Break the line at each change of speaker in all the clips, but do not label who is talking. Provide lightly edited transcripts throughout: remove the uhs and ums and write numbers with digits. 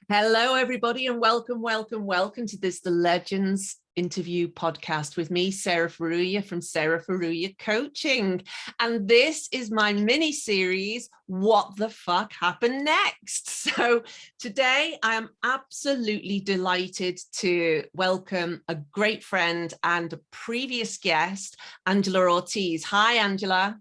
Hello, everybody, and welcome to this The Legends interview podcast with me, Sarah Furuya from Sarah Furuya Coaching. And this is my mini series, What the Fuck Happened Next? So today I am absolutely delighted to welcome a great friend and a previous guest, Angela Ortiz. Hi, Angela.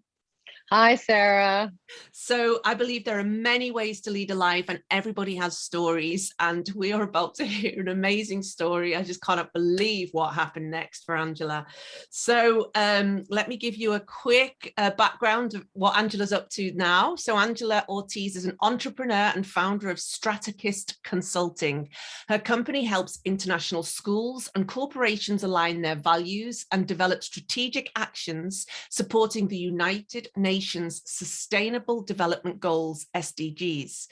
Hi, Sarah.
So I believe there are many ways to lead a life and everybody has stories, and we are about to hear an amazing story. I just cannot believe what happened next for Angela. So let me give you a quick background of what Angela's up to now. So Angela Ortiz is an entrepreneur and founder of Strategist Consulting. Her company helps international schools and corporations align their values and develop strategic actions supporting the United Nations Sustainable Development Goals, SDGs.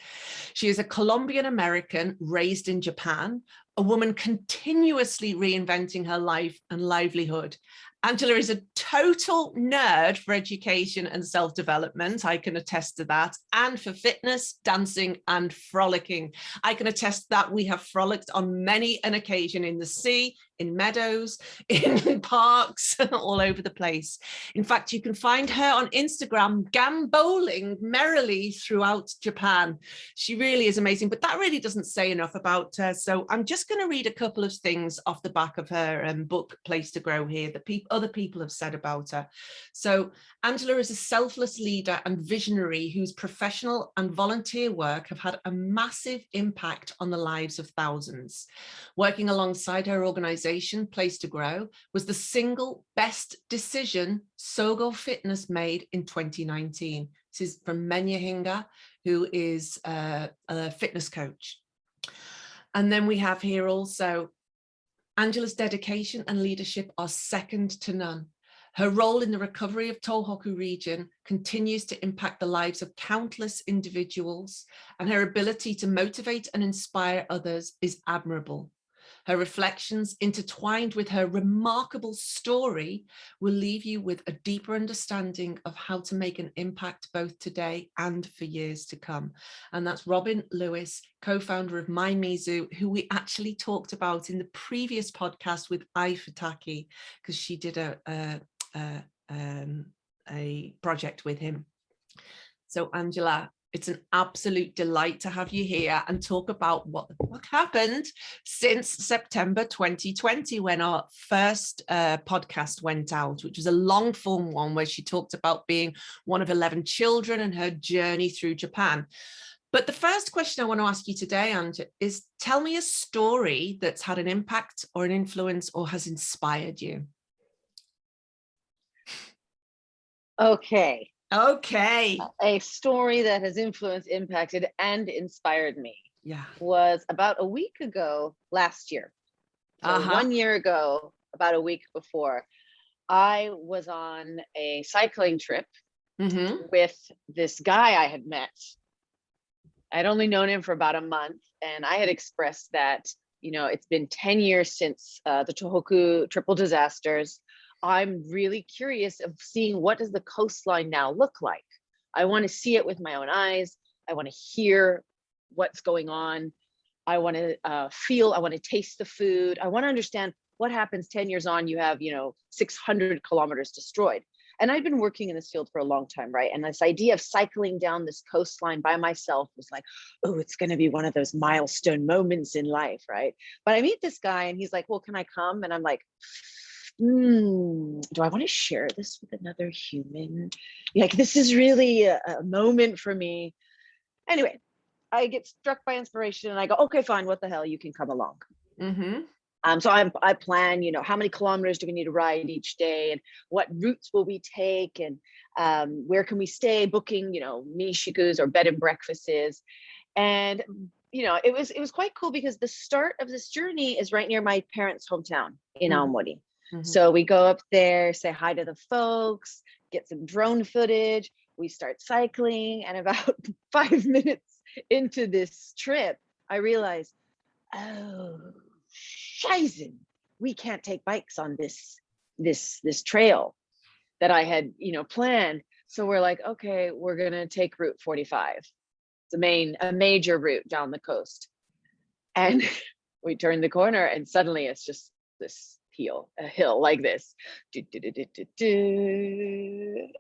She is a Colombian American raised in Japan, a woman continuously reinventing her life and livelihood. Angela is a total nerd for education and self-development. I can attest to that. And for fitness, dancing, and frolicking. I can attest that we have frolicked on many an occasion in the sea, in meadows, in parks, all over the place. In fact, you can find her on Instagram gamboling merrily throughout Japan. She really is amazing, but that really doesn't say enough about her. So I'm just going to read a couple of things off the back of her book, Place to Grow here, that other people have said about her. So Angela is a selfless leader and visionary whose professional and volunteer work have had a massive impact on the lives of thousands. Working alongside her organization, Place to Grow, was the single best decision Sogo Fitness made in 2019. This is from Menya Hinga, who is a fitness coach. And then we have here also, Angela's dedication and leadership are second to none. Her role in the recovery of Tohoku region continues to impact the lives of countless individuals, and her ability to motivate and inspire others is admirable. Her reflections, intertwined with her remarkable story, will leave you with a deeper understanding of how to make an impact both today and for years to come. And that's Robin Lewis, co-founder of My Mizu, who we actually talked about in the previous podcast with Ifataki, because she did a project with him. So Angela, it's an absolute delight to have you here and talk about what the fuck happened since September 2020, when our first podcast went out, which was a long form one where she talked about being one of 11 children and her journey through Japan. But the first question I want to ask you today, Angela, is tell me a story that's had an impact or an influence or has inspired you.
Okay.
A
story that has influenced, impacted, and inspired me.
Yeah.
Was about a week ago last year. So 1 year ago, about a week before, I was on a cycling trip with this guy I had met. I'd only known him for about a month, and I had expressed that, it's been 10 years since the Tohoku triple disasters. I'm really curious of seeing what does the coastline now look like. I want to see it with my own eyes. I want to hear what's going on. I want to I want to taste the food. I want to understand what happens 10 years on. You have, 600 kilometers destroyed. And I've been working in this field for a long time, right? And this idea of cycling down this coastline by myself was like, oh, it's going to be one of those milestone moments in life, right? But I meet this guy and he's like, well, can I come? And I'm like, do I want to share this with another human? Like, this is really a moment for me. Anyway, I get struck by inspiration and I go, okay, fine, what the hell, you can come along. So I plan, how many kilometers do we need to ride each day, and what routes will we take, and where can we stay, booking, mishikus or bed and breakfasts. And it was quite cool because the start of this journey is right near my parents' hometown in Aomori. So we go up there, say hi to the folks, get some drone footage. We start cycling, and about 5 minutes into this trip, I realized, oh, scheiße, we can't take bikes on this trail that I had, planned. So we're like, okay, we're gonna take Route 45. It's a major route down the coast. And we turn the corner and suddenly it's just this a hill like this. And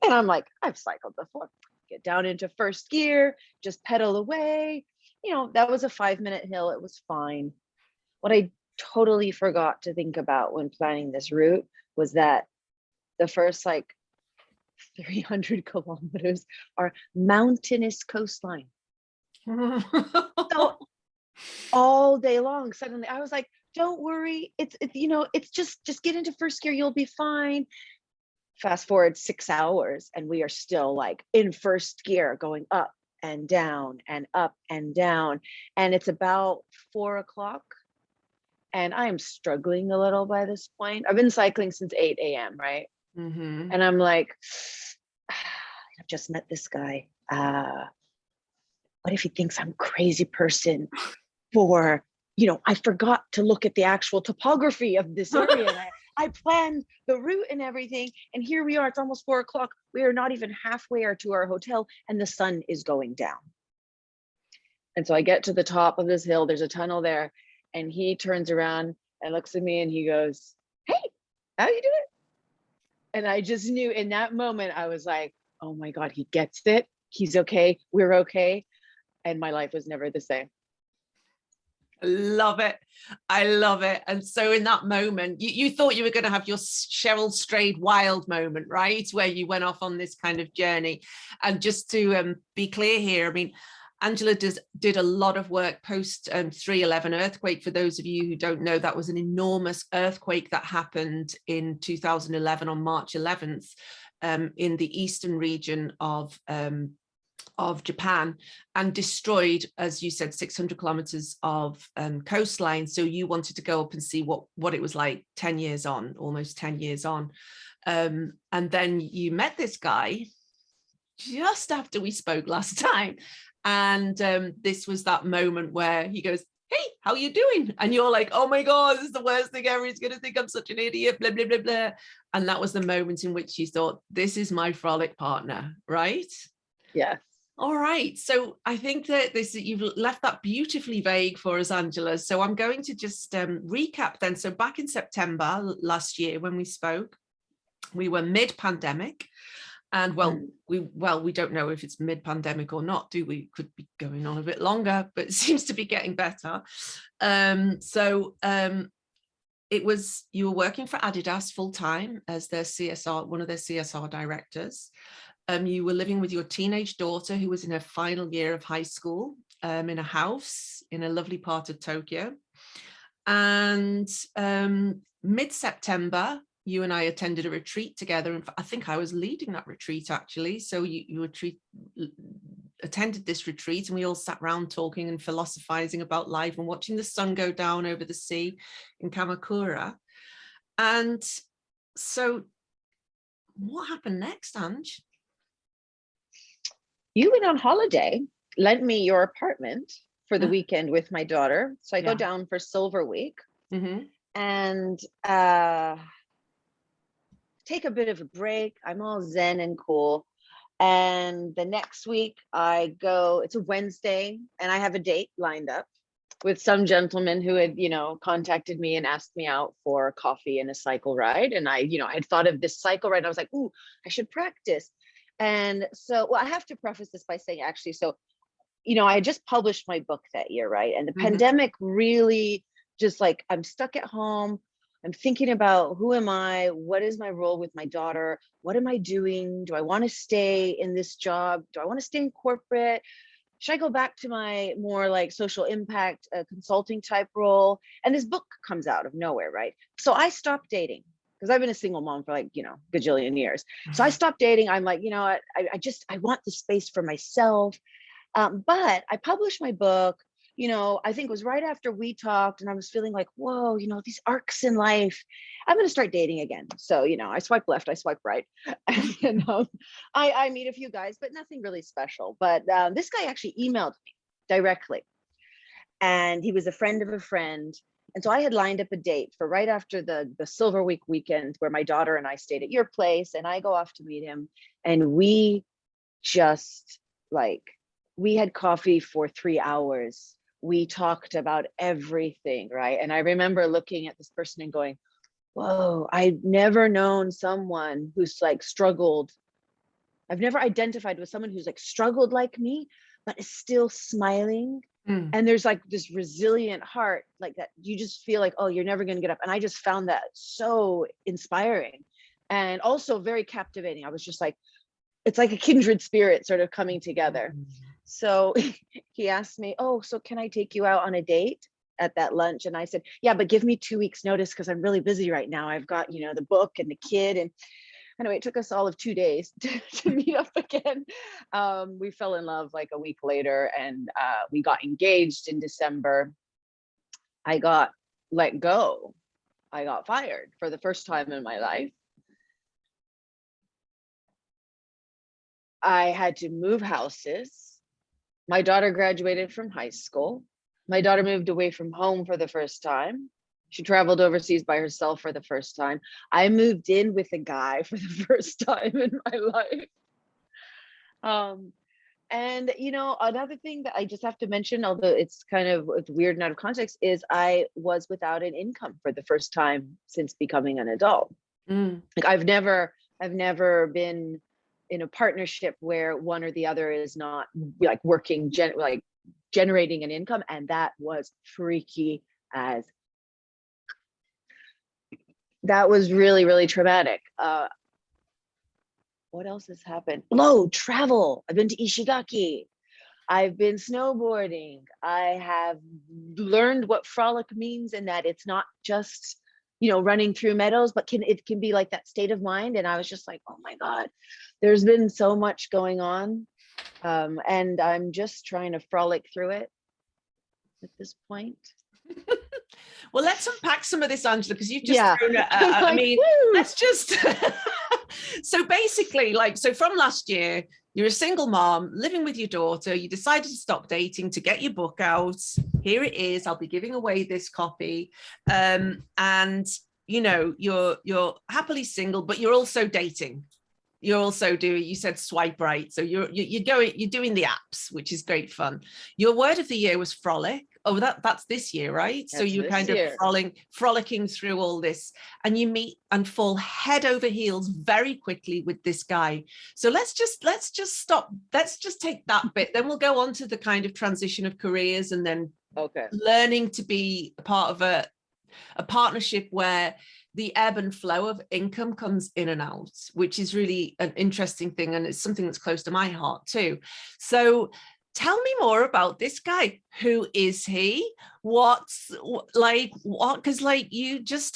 I'm like, I've cycled before. Get down into first gear, just pedal away. That was a 5-minute hill. It was fine. What I totally forgot to think about when planning this route was that the first 300 kilometers are mountainous coastline. So all day long, suddenly I was like, don't worry, it's just get into first gear, you'll be fine. Fast forward 6 hours and we are still in first gear, going up and down and up and down. And it's about 4:00 and I am struggling a little by this point. I've been cycling since 8 a.m. right?
Mm-hmm.
And I'm like, I've just met this guy. What if he thinks I'm a crazy person for, I forgot to look at the actual topography of this area. And I planned the route and everything. And here we are, it's almost 4:00. We are not even halfway to our hotel and the sun is going down. And so I get to the top of this hill, there's a tunnel there, and he turns around and looks at me and he goes, hey, how you doing? And I just knew in that moment, I was like, oh my God, he gets it. He's okay. We're okay. And my life was never the same.
Love it. I love it. And so in that moment, you thought you were going to have your Cheryl Strayed Wild moment, right? Where you went off on this kind of journey. And just to be clear here, I mean, Angela did a lot of work post 3/11 earthquake. For those of you who don't know, that was an enormous earthquake that happened in 2011 on March 11th in the eastern region of Japan, and destroyed, as you said, 600 kilometers of coastline. So you wanted to go up and see what it was like 10 years on, almost 10 years on. And then you met this guy just after we spoke last time. And this was that moment where he goes, hey, how you doing? And you're like, oh my God, this is the worst thing ever. He's going to think I'm such an idiot, blah, blah, blah, blah. And that was the moment in which you thought, this is my frolic partner, right?
Yes.
All right. So I think that you've left that beautifully vague for us, Angela. So I'm going to just recap then. So back in September last year, when we spoke, we were mid-pandemic. And we don't know if it's mid-pandemic or not, do we? Could be going on a bit longer, but it seems to be getting better. It was, you were working for Adidas full-time as their CSR, one of their CSR directors. You were living with your teenage daughter who was in her final year of high school in a house in a lovely part of Tokyo. And mid-September, you and I attended a retreat together. And I think I was leading that retreat, actually. So you attended this retreat and we all sat around talking and philosophizing about life and watching the sun go down over the sea in Kamakura. And so what happened next, Ange?
You went on holiday, lent me your apartment for the weekend with my daughter. So I go down for Silver Week and take a bit of a break. I'm all zen and cool. And the next week I go, it's a Wednesday, and I have a date lined up with some gentleman who had, contacted me and asked me out for coffee and a cycle ride. And I had thought of this cycle ride. And I was like, ooh, I should practice. And so, I have to preface this by saying, actually, so, I just published my book that year, right? And the pandemic really just I'm stuck at home. I'm thinking about, who am I? What is my role with my daughter? What am I doing? Do I want to stay in this job? Do I want to stay in corporate? Should I go back to my more social impact consulting type role? And this book comes out of nowhere, right? So I stopped dating because I've been a single mom for gajillion years. So I stopped dating. I'm like, I want the space for myself. But I published my book. I think it was right after we talked, and I was feeling like, whoa, these arcs in life, I'm going to start dating again. So, I swipe left, I swipe right. And I meet a few guys, but nothing really special. But this guy actually emailed me directly, and he was a friend of a friend. And so I had lined up a date for right after the Silver Week weekend where my daughter and I stayed at your place, and I go off to meet him. And we just we had coffee for 3 hours. we talked about everything, right? And I remember looking at this person and going, whoa, I've never known someone who's like struggled. I've never identified with someone who's like struggled like me, but is still smiling. And there's like this resilient heart like that. You just feel like, oh, you're never going to get up. And I just found that so inspiring and also very captivating. I was just like, it's like a kindred spirit sort of coming together. So he asked me, oh, so can I take you out on a date at that lunch? And I said, yeah, but give me 2 weeks notice because I'm really busy right now. I've got, you know, the book and the kid. And anyway, it took us all of 2 days to meet up again. We fell in love like a week later, and we got engaged in December. I got let go. I got fired for the first time in my life. I had to move houses. My daughter graduated from high school. My daughter moved away from home for the first time. She traveled overseas by herself for the first time. I moved in with a guy for the first time in my life. And, you know, another thing that I just have to mention, although it's weird and out of context, is I was without an income for the first time since becoming an adult. Like I've never been in a partnership where one or the other is not like working, generating an income. And that was freaky as that was really, really traumatic. What else has happened? Travel. I've been to Ishigaki. I've been snowboarding. I have learned what frolic means, and that it's not just, you know, running through meadows, but it can be like that state of mind. And I was just like, oh my God, there's been so much going on. And I'm just trying to frolic through it at this point.
Well, let's unpack some of this, Angela, because you've just thrown it. I mean, let's just so basically, so from last year, you're a single mom living with your daughter. You decided to stop dating to get your book out. Here it is. I'll be giving away this copy. And you know, you're happily single, but you're also dating. You're also you said swipe right. So you're doing the apps, which is great fun. Your word of the year was frolic. Oh, that's this year, right? So you're kind of frolicking through all this, and you meet and fall head over heels very quickly with this guy. So let's just stop. Let's just take that bit. Then we'll go on to the kind of transition of careers, and then learning to be a part of a partnership where the ebb and flow of income comes in and out, which is really an interesting thing. And it's something that's close to my heart too. So tell me more about this guy. Who is he? Because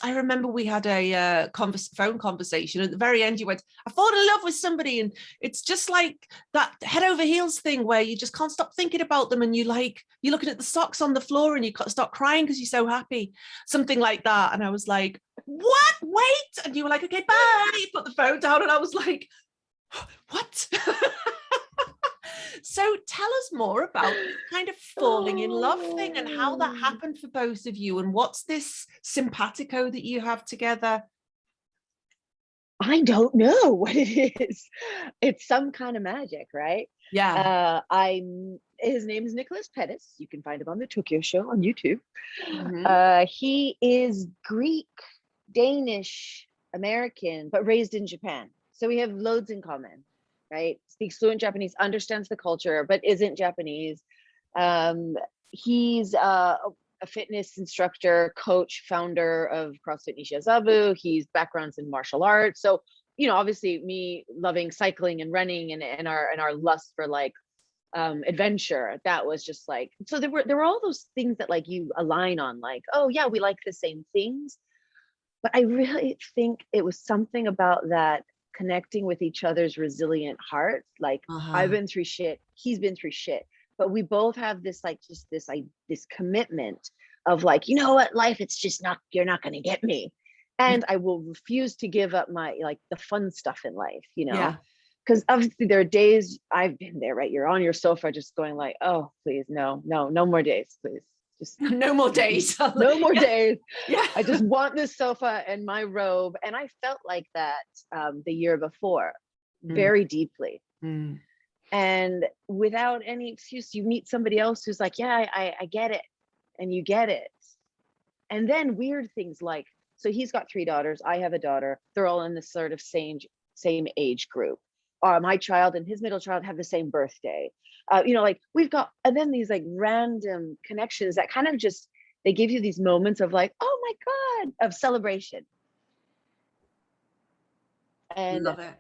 I remember we had a phone conversation. At the very end, you went, I fall in love with somebody. And it's just like that head over heels thing where you just can't stop thinking about them. And you're looking at the socks on the floor and you start crying because you're so happy. Something like that. And I was like, what? Wait. And you were like, okay, bye. You put the phone down. And I was like, what? So tell us more about this kind of falling in love thing and how that happened for both of you, and what's this simpatico that you have together?
I don't know what it is. It's some kind of magic, right?
Yeah.
His name is Nicholas Pettis. You can find him on the Tokyo Show on YouTube. Mm-hmm. He is Greek, Danish, American, but raised in Japan. So we have loads in common. Right? Speaks fluent Japanese, understands the culture, but isn't Japanese. He's a fitness instructor, coach, founder of CrossFit Nishizabu. He's backgrounds in martial arts. So, you know, obviously me loving cycling and running and our lust for adventure, that was just like, so there were all those things that like you align on, like, oh yeah, we like the same things. But I really think it was something about that connecting with each other's resilient hearts. Like I've been through shit, he's been through shit, but we both have this this commitment of like, you know what, life, it's just not, you're not going to get me, and I will refuse to give up my the fun stuff in life, you know. Because obviously there are days I've been there, right? You're on your sofa just going like, oh please, no more days, please. Just
no more days.
No more days.
Yeah.
I just want this sofa and my robe. And I felt like that the year before, very deeply. And without any excuse, you meet somebody else who's like, yeah, I get it. And you get it. And then weird things like, so he's got 3 daughters. I have a daughter. They're all in the sort of same age group. My child and his middle child have the same birthday. Like we've got, and then these like random connections that kind of just, they give you these moments of like, oh my God, of celebration. And
love it.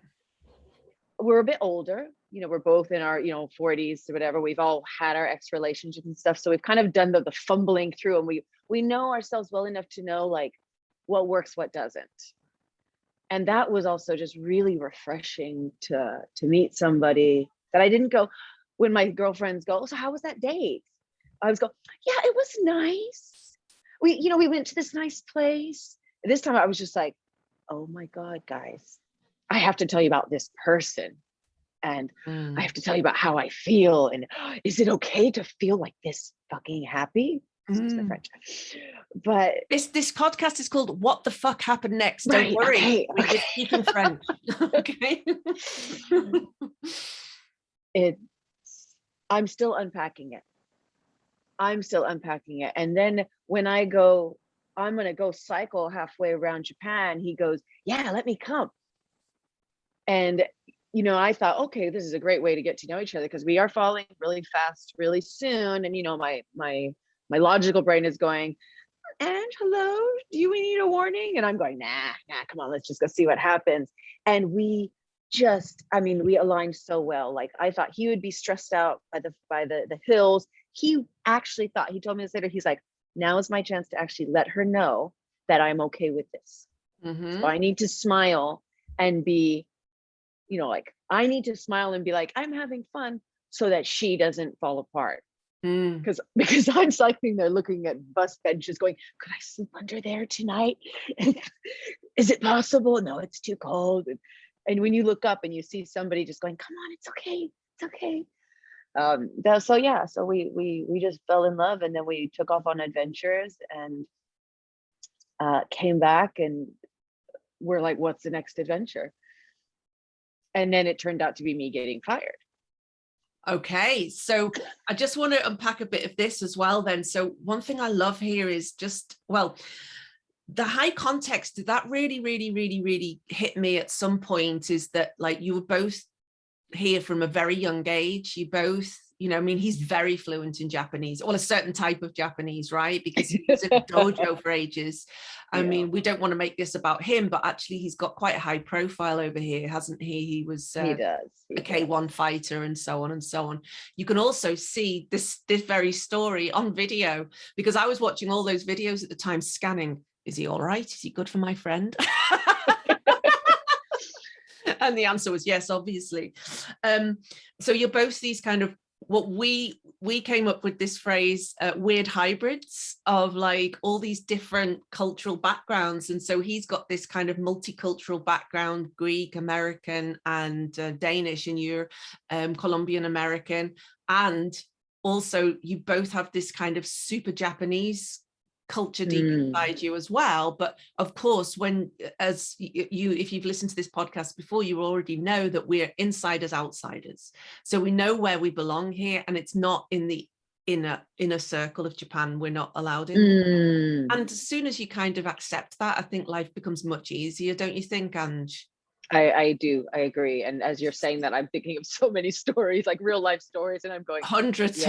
We're a bit older, we're both in our, 40s or whatever. We've all had our ex relationships and stuff. So we've kind of done the fumbling through, and we know ourselves well enough to know like what works, what doesn't. And that was also just really refreshing to meet somebody that I didn't go, when my girlfriends go, so how was that date? I was go, yeah, it was nice. We went to this nice place. And this time I was just like, oh my God, guys, I have to tell you about this person. And I have to tell you about how I feel. And is it okay to feel like this fucking happy? Excuse my French. But
this podcast is called What the Fuck Happened Next? Don't worry.
Okay.
We're speaking French. Okay.
I'm still unpacking it. And then when I'm going to go cycle halfway around Japan, he goes, yeah, let me come. And, I thought, okay, this is a great way to get to know each other because we are falling really fast, really soon. And, my logical brain is going, and hello, do we need a warning? And I'm going, nah, come on, let's just go see what happens. And we aligned so well. Like I thought he would be stressed out by the hills. He actually thought, he told me this later, he's like, now is my chance to actually let her know that I'm okay with this. So I need to smile and be, I need to smile and be like, I'm having fun so that she doesn't fall apart. Because I'm cycling there looking at bus benches going, could I sleep under there tonight? Is it possible? No, it's too cold. And when you look up and you see somebody just going, come on, it's okay. It's okay. So we just fell in love, and then we took off on adventures and came back, and we're like, what's the next adventure? And then it turned out to be me getting fired.
Okay, so I just want to unpack a bit of this as well then. So one thing I love here is just, the high context that really, really, really, really hit me at some point is that like you were both here from a very young age. You both, he's very fluent in Japanese, or a certain type of Japanese, right? Because he was in a dojo for ages. I mean, we don't want to make this about him, but actually he's got quite a high profile over here, hasn't he? He was
he does.
A K1 fighter and so on and so on. You can also see this very story on video, because I was watching all those videos at the time scanning, is he all right? Is he good for my friend? And the answer was yes, obviously. So you're both these kind of, what we came up with this phrase, weird hybrids of like all these different cultural backgrounds. And so he's got this kind of multicultural background, Greek, American, and Danish, and you're Colombian American. And also you both have this kind of super Japanese culture deep inside you as well. But of course, if you've listened to this podcast before, you already know that we're insiders, outsiders. So we know where we belong here, and it's not in the inner circle of Japan. We're not allowed in. And as soon as you kind of accept that, I think life becomes much easier, don't you think, Ange?
I do. I agree. And as you're saying that, I'm thinking of so many stories, like real life stories, and I'm going
hundreds.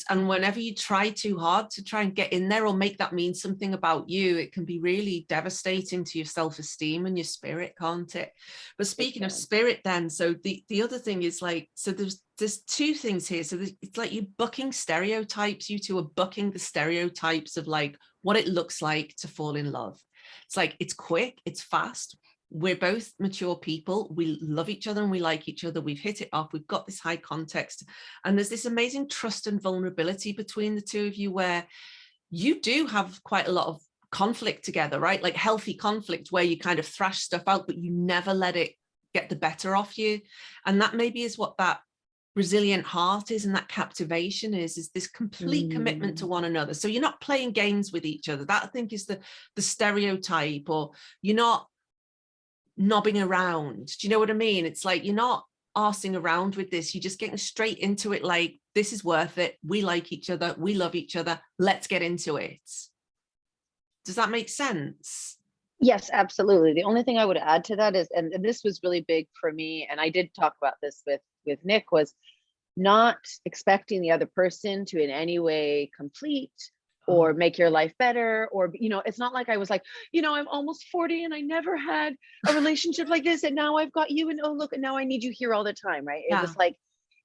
And whenever you try too hard to try and get in there or make that mean something about you, it can be really devastating to your self-esteem and your spirit, can't it? But speaking of spirit then, so the other thing is like, so there's two things here. So it's like you're bucking stereotypes. You two are bucking the stereotypes of like what it looks like to fall in love. It's like, it's quick, it's fast. We're both mature people. We love each other and we like each other. We've hit it off. We've got this high context. And there's this amazing trust and vulnerability between the two of you, where you do have quite a lot of conflict together, right? Like healthy conflict where you kind of thrash stuff out, but you never let it get the better of you. And that maybe is what that resilient heart is, and that captivation is this complete commitment to one another. So you're not playing games with each other. That I think is the stereotype, or you're not knobbing around. Do you know what I mean? It's like you're not arsing around with this. You're just getting straight into it. Like, this is worth it. We like each other. We love each other. Let's get into it. Does that make sense?
Yes, absolutely. The only thing I would add to that is, and this was really big for me, and I did talk about this with Nick, was not expecting the other person to in any way complete or make your life better, or, you know, it's not like I was like, you know, I'm almost 40 and I never had a relationship like this, and now I've got you, and oh look, and now I need you here all the time, right?
Yeah.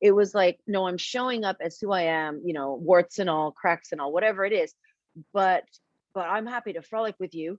It was like, no, I'm showing up as who I am, you know, warts and all, cracks and all, whatever it is, but I'm happy to frolic with you.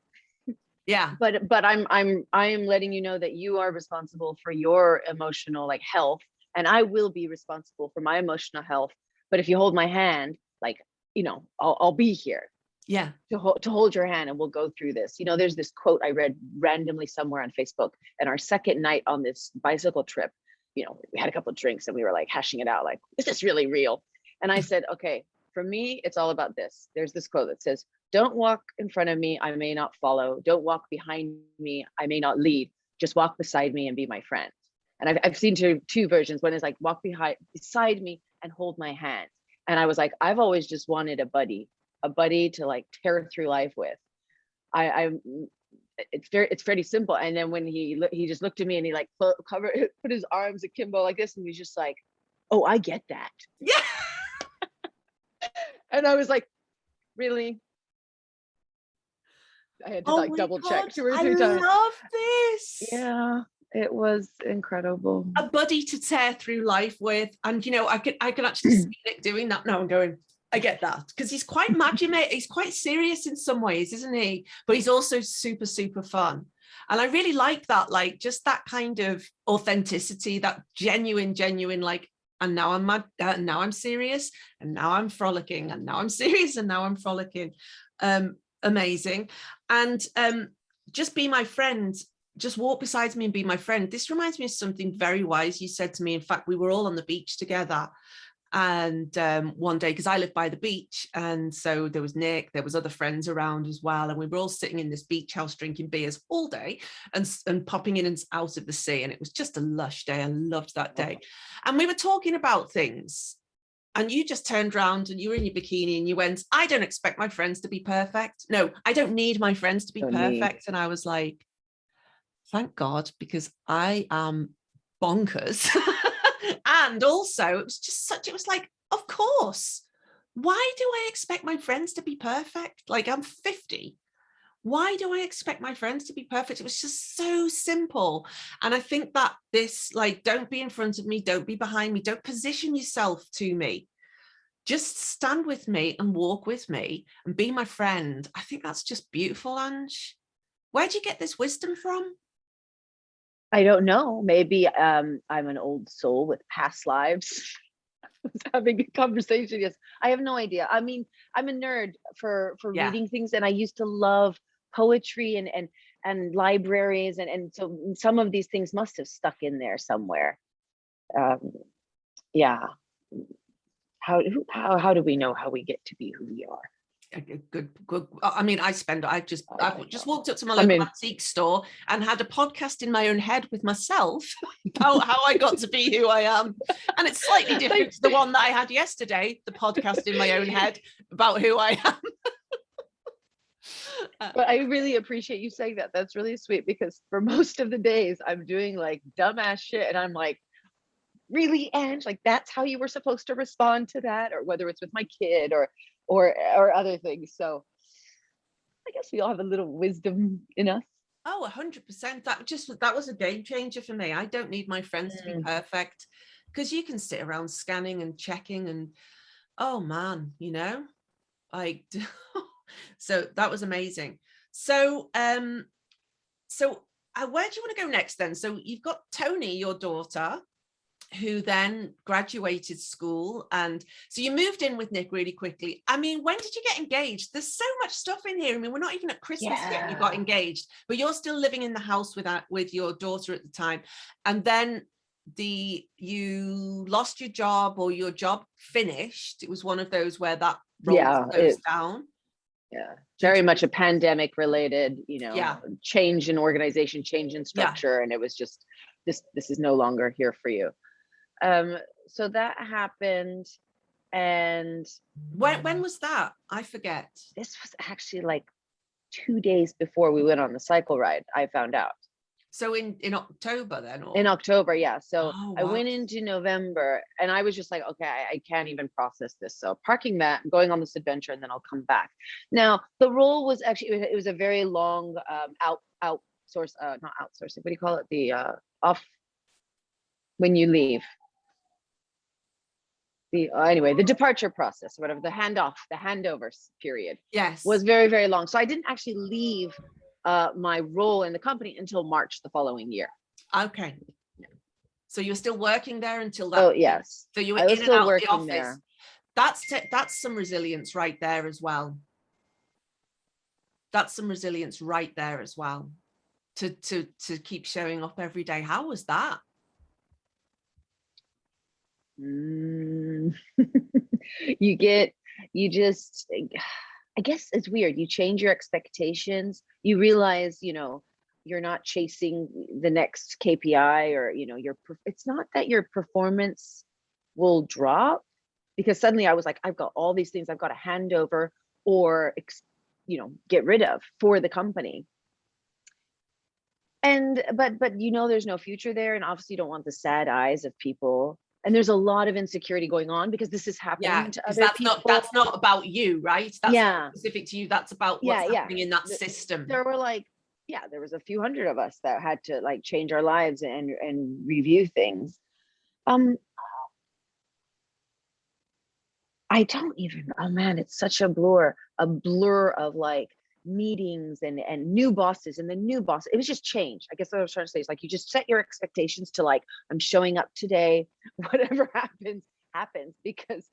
Yeah.
But I am letting you know that you are responsible for your emotional like health, and I will be responsible for my emotional health. But if you hold my hand, like, you know, I'll be here.
Yeah.
To hold your hand, and we'll go through this. You know, there's this quote I read randomly somewhere on Facebook, and our second night on this bicycle trip, you know, we had a couple of drinks and we were like hashing it out, like, is this really real? And I said, okay, for me, it's all about this. There's this quote that says, don't walk in front of me, I may not follow. Don't walk behind me, I may not lead. Just walk beside me and be my friend. And I've seen two versions. One is like, walk beside me and hold my hand. And I was like, I've always just wanted a buddy to like tear through life with. It's pretty simple. And then when he just looked at me and he like put his arms akimbo like this, and he's just like, oh, I get that.
Yeah.
And I was like, really? I had to like double check 2 or 3 times.
I love this.
Yeah, it was incredible.
A buddy to tear through life with. And, you know, I can actually see Nick doing that now. I'm going, I get that, because he's quite mate. He's quite serious in some ways, isn't he? But he's also super, super fun. And I really like that, like just that kind of authenticity, that genuine, like, and now I'm mad, now I'm serious, and now I'm frolicking, and now I'm serious, and now I'm frolicking. Amazing. And just be my friend. Just walk beside me and be my friend. This reminds me of something very wise you said to me. In fact, we were all on the beach together. And one day, because I live by the beach, and so there was Nick, there was other friends around as well, and we were all sitting in this beach house drinking beers all day and popping in and out of the sea, and it was just a lush day. I loved that day. And we were talking about things, and you just turned around and you were in your bikini and you went, I don't expect my friends to be perfect. No, I don't need my friends to be perfect. And I was like, thank God, because I am bonkers. And also it was like, of course, why do I expect my friends to be perfect? Like, I'm 50. Why do I expect my friends to be perfect? It was just so simple. And I think that this, like, don't be in front of me, don't be behind me, don't position yourself to me. Just stand with me and walk with me and be my friend. I think that's just beautiful, Ange. Where'd you get this wisdom from?
I don't know. Maybe I'm an old soul with past lives. I was having a conversation. Yes, I have no idea. I mean, I'm a nerd for reading things, and I used to love poetry and libraries, and so some of these things must have stuck in there somewhere. Yeah. How do we know how we get to be who we are?
Good. I mean, I just walked up to my local antique store and had a podcast in my own head with myself about how I got to be who I am. And it's slightly different to the one that I had yesterday, the podcast in my own head about who I am.
But I really appreciate you saying that. That's really sweet, because for most of the days I'm doing like dumbass shit, and I'm like, really, Ange, like that's how you were supposed to respond to that, or whether it's with my kid or other things. So I guess we all have a little wisdom in us.
Oh, 100%. That was a game changer for me. I don't need my friends to be perfect, because you can sit around scanning and checking and, oh man, you know, like, so that was amazing. So, where do you want to go next then? So you've got Tony, your daughter, who then graduated school, and so you moved in with Nick really quickly. I mean, when did you get engaged? There's so much stuff in here. I mean, we're not even at Christmas yet, you got engaged, but you're still living in the house with your daughter at the time. And then you lost your job, or your job finished. It was one of those where that closed down.
Yeah, very much a pandemic related, change in organization, change in structure. And it was just, this is no longer here for you. So that happened. And
when was that? I forget.
This was actually like 2 days before we went on the cycle ride, I found out.
So in October then? Or?
In October, yeah. So
wow.
I went into November and I was just like, okay, I can't even process this. So parking that, going on this adventure, and then I'll come back. Now, the role was actually, it was a very long outsource, not outsourcing, what do you call it? The off, when you leave. Anyway, the departure process, whatever, the handover period,
yes,
was very, very long. So I didn't actually leave my role in the company until March the following year.
Okay. Yeah. So you're still working there until that?
Oh, yes.
So you were in and out of the office. There. That's some resilience right there as well. That's some resilience right there as well. To keep showing up every day. How was that?
I guess it's weird. You change your expectations. You realize, you're not chasing the next KPI, or, it's not that your performance will drop, because suddenly I was like, I've got all these things I've got to hand over or, get rid of for the company. And, but there's no future there. And obviously you don't want the sad eyes of people. And there's a lot of insecurity going on because this is happening to other people.
That's not about you, right? That's not specific to you. That's about what's happening in that system.
There were there was a few hundred of us that had to change our lives and review things. I don't even, oh man, it's such a blur of meetings and new bosses, and the new boss, it was just change. I guess what I was trying to say is you just set your expectations to I'm showing up today, whatever happens, because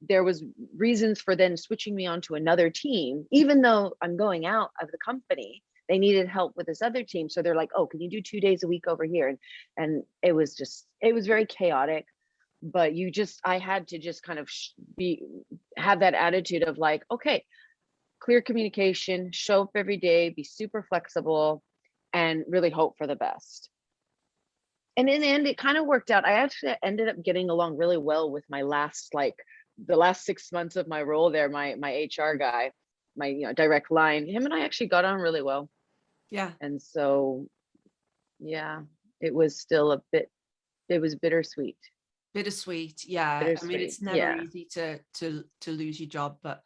there was reasons for then switching me on to another team, even though I'm going out of the company. They needed help with this other team, so they're like, oh, can you do 2 days a week over here? And it was very chaotic. But I had to just kind of have that attitude of okay, clear communication, show up every day, be super flexible, and really hope for the best. And in the end, it kind of worked out. I actually ended up getting along really well with my last, the last 6 months of my role there, my HR guy, my direct line, him and I actually got on really well.
Yeah.
And so, yeah, it was still it was bittersweet.
Yeah. Bittersweet. I mean, it's never easy to lose your job, but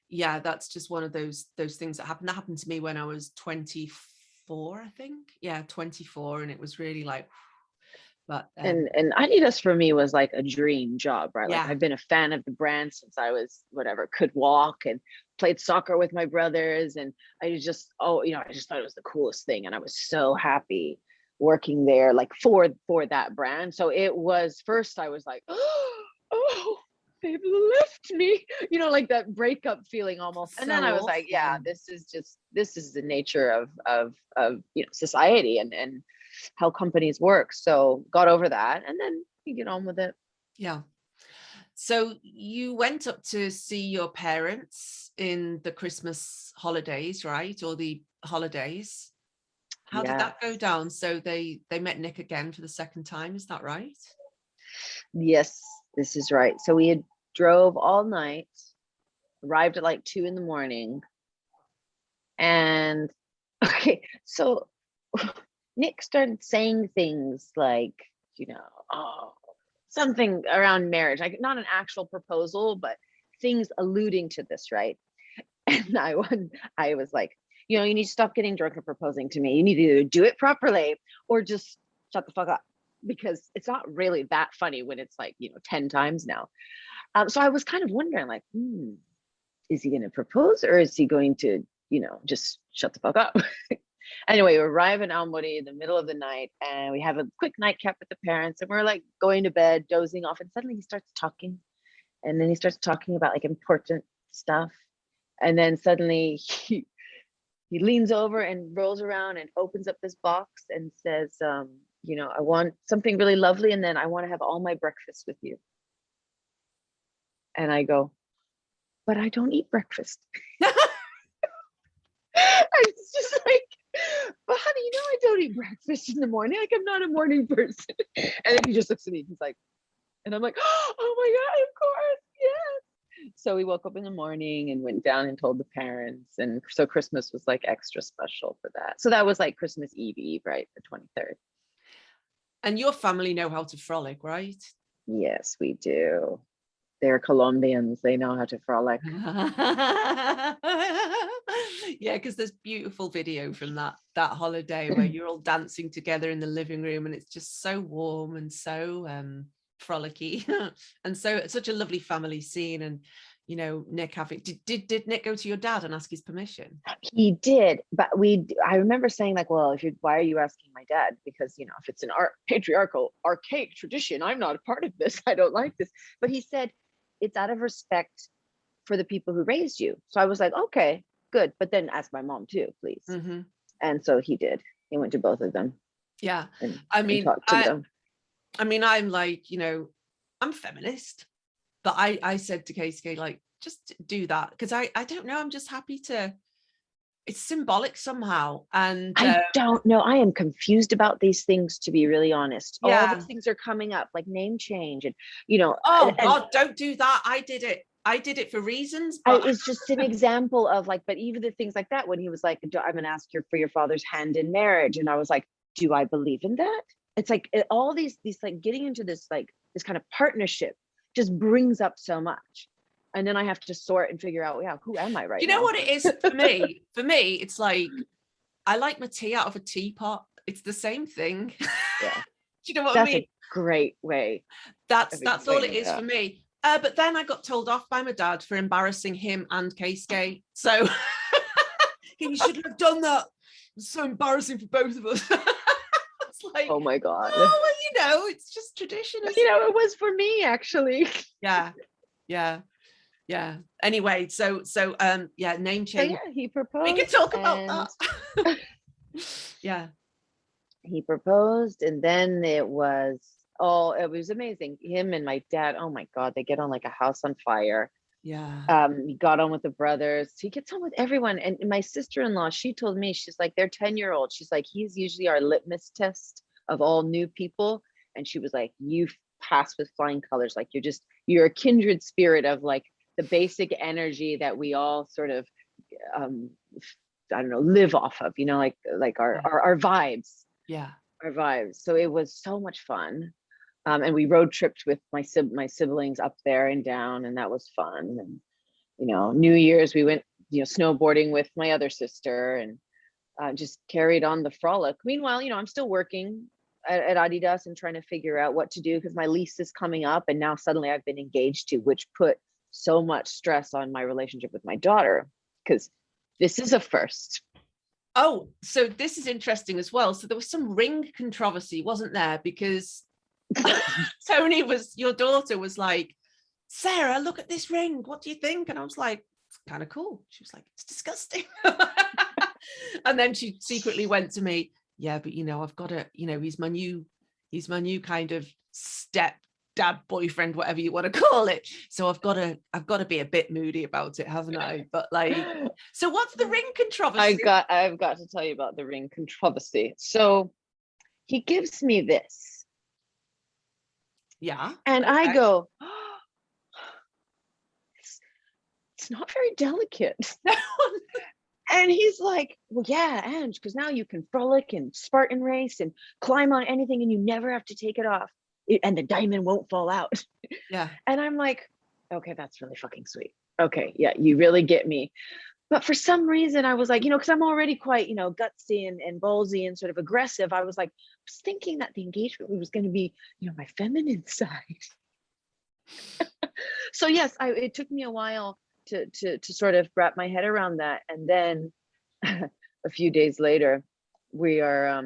yeah, that's just one of those things that happened to me when I was 24, I think. Yeah, 24, and it was really but
and Adidas for me was a dream job, right?
Yeah.
I've been a fan of the brand since I was could walk, and played soccer with my brothers, and I just I just thought it was the coolest thing, and I was so happy working there for that brand. So it was, first I was like, oh, they've left me, that breakup feeling almost. And then I was like, yeah, this is the nature of society and how companies work. So got over that, and then you get on with it.
Yeah. So you went up to see your parents in the Christmas holidays, right? Or the holidays. How did that go down? So they met Nick again for the second time, is that right?
Yes, this is right. So we had drove all night, arrived at 2 a.m. And okay, so Nick started saying things something around marriage, not an actual proposal, but things alluding to this, right? And I was like, you need to stop getting drunk and proposing to me. You need to either do it properly or just shut the fuck up, because it's not really that funny when it's 10 times now. So I was kind of wondering is he going to propose, or is he going to, just shut the fuck up? Anyway, we arrive in Almori in the middle of the night, and we have a quick nightcap with the parents, and we're going to bed, dozing off. And suddenly he starts talking, and then he starts talking about important stuff. And then suddenly he leans over and rolls around and opens up this box and says, I want something really lovely, and then I want to have all my breakfast with you. And I go, but I don't eat breakfast. I was just but honey, I don't eat breakfast in the morning. Like, I'm not a morning person. And then he just looks at me. He's like, and I'm like, oh my God, of course. Yes. So we woke up in the morning and went down and told the parents. And so Christmas was like extra special for that. So that was like Christmas Eve, right? The 23rd.
And your family know how to frolic, right?
Yes, we do. They're Colombians. They know how to frolic.
Yeah, because there's beautiful video from that holiday where you're all dancing together in the living room, and it's just so warm and so frolicky, and so it's such a lovely family scene. And Nick having did Nick go to your dad and ask his permission?
He did, but I remember saying like, well, why are you asking my dad? Because if it's an patriarchal archaic tradition, I'm not a part of this. I don't like this. But he said it's out of respect for the people who raised you. So I was like, okay, good. But then ask my mom too, please. Mm-hmm. And so he did. He went to both of them.
Yeah.
And
talked
to them.
I'm like, I'm feminist, but I said to Keisuke, like, just do that. Because I don't know. I'm just happy it's symbolic somehow. And
I don't know. I am confused about these things, to be really honest.
Yeah.
All these things are coming up, like name change and,
God, don't do that. I did it for reasons. But
it's just an example of like, but even the things like that, when he was like, I'm going to ask for your father's hand in marriage. And I was like, do I believe in that? It's like all these like getting into this, like this kind of partnership just brings up so much. And then I have to sort and figure out, who am I right now?
You know what it is for me? For me, it's like, I like my tea out of a teapot. It's the same thing.
Yeah.
Do you know what I mean?
That's a great way.
That's all it is for me. But then I got told off by my dad for embarrassing him and Keisuke. So he shouldn't have done that. It's so embarrassing for both of us. It's like,
oh my God.
Oh, well, it's just tradition.
It was for me, actually.
Yeah. Anyway, so name change.
So he proposed.
We can talk about that. Yeah.
He proposed, and then it was amazing. Him and my dad, oh my God, they get on like a house on fire.
Yeah.
He got on with the brothers. He gets on with everyone. And my sister-in-law, she told me, she's like, they're 10-year-old. She's like, he's usually our litmus test of all new people. And she was like, you pass with flying colors. Like you're a kindred spirit of like the basic energy that we all sort of live off of, like our vibes.
Yeah.
Our vibes. So it was so much fun. And we road tripped with my siblings up there and down, and that was fun. And New Year's we went snowboarding with my other sister, and just carried on the frolic. Meanwhile, I'm still working at Adidas and trying to figure out what to do, because my lease is coming up, and now suddenly I've been engaged to, which put so much stress on my relationship with my daughter, because this is a first.
Oh, so this is interesting as well. So there was some ring controversy, wasn't there? Because your daughter was like, Sarah, look at this ring. What do you think? And I was like, it's kind of cool. She was like, it's disgusting. And then she secretly went to me, yeah, but I've got to, he's my new kind of step dad boyfriend, whatever you want to call it. So I've got to be a bit moody about it, haven't I? But like, so what's the ring controversy?
I've got to tell you about the ring controversy. So he gives me this.
Yeah.
And okay. I go, it's not very delicate. And he's like, well, yeah, Ange, because now you can frolic and Spartan race and climb on anything, and you never have to take it off. And the diamond won't fall out.
Yeah.
And I'm like, okay, that's really fucking sweet. Okay, yeah, you really get me. But for some reason, I was like, because I'm already quite, gutsy and ballsy and sort of aggressive. I was like, I was thinking that the engagement was going to be, my feminine side. So yes, it took me a while to sort of wrap my head around that. And then a few days later, we are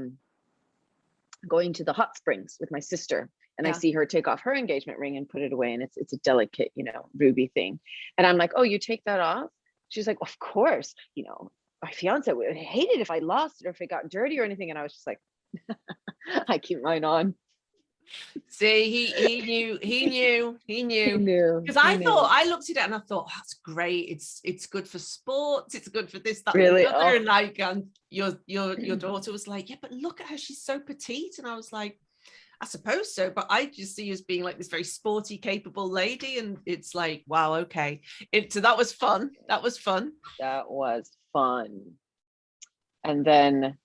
going to the hot springs with my sister. And yeah. I see her take off her engagement ring and put it away. And it's a delicate, ruby thing. And I'm like, oh, you take that off? She's like, of course, my fiance would hate it if I lost it or if it got dirty or anything. And I was just like, I keep mine on.
See, he knew.
He knew.
Because I looked at it and I thought, oh, that's great. It's good for sports. It's good for this, that,
Really?
and the other. And like, your daughter was like, yeah, but look at her. She's so petite. And I was like, I suppose so. But I just see you as being like this very sporty, capable lady. And it's like, wow, okay. So that was fun. That was fun.
That was fun. And then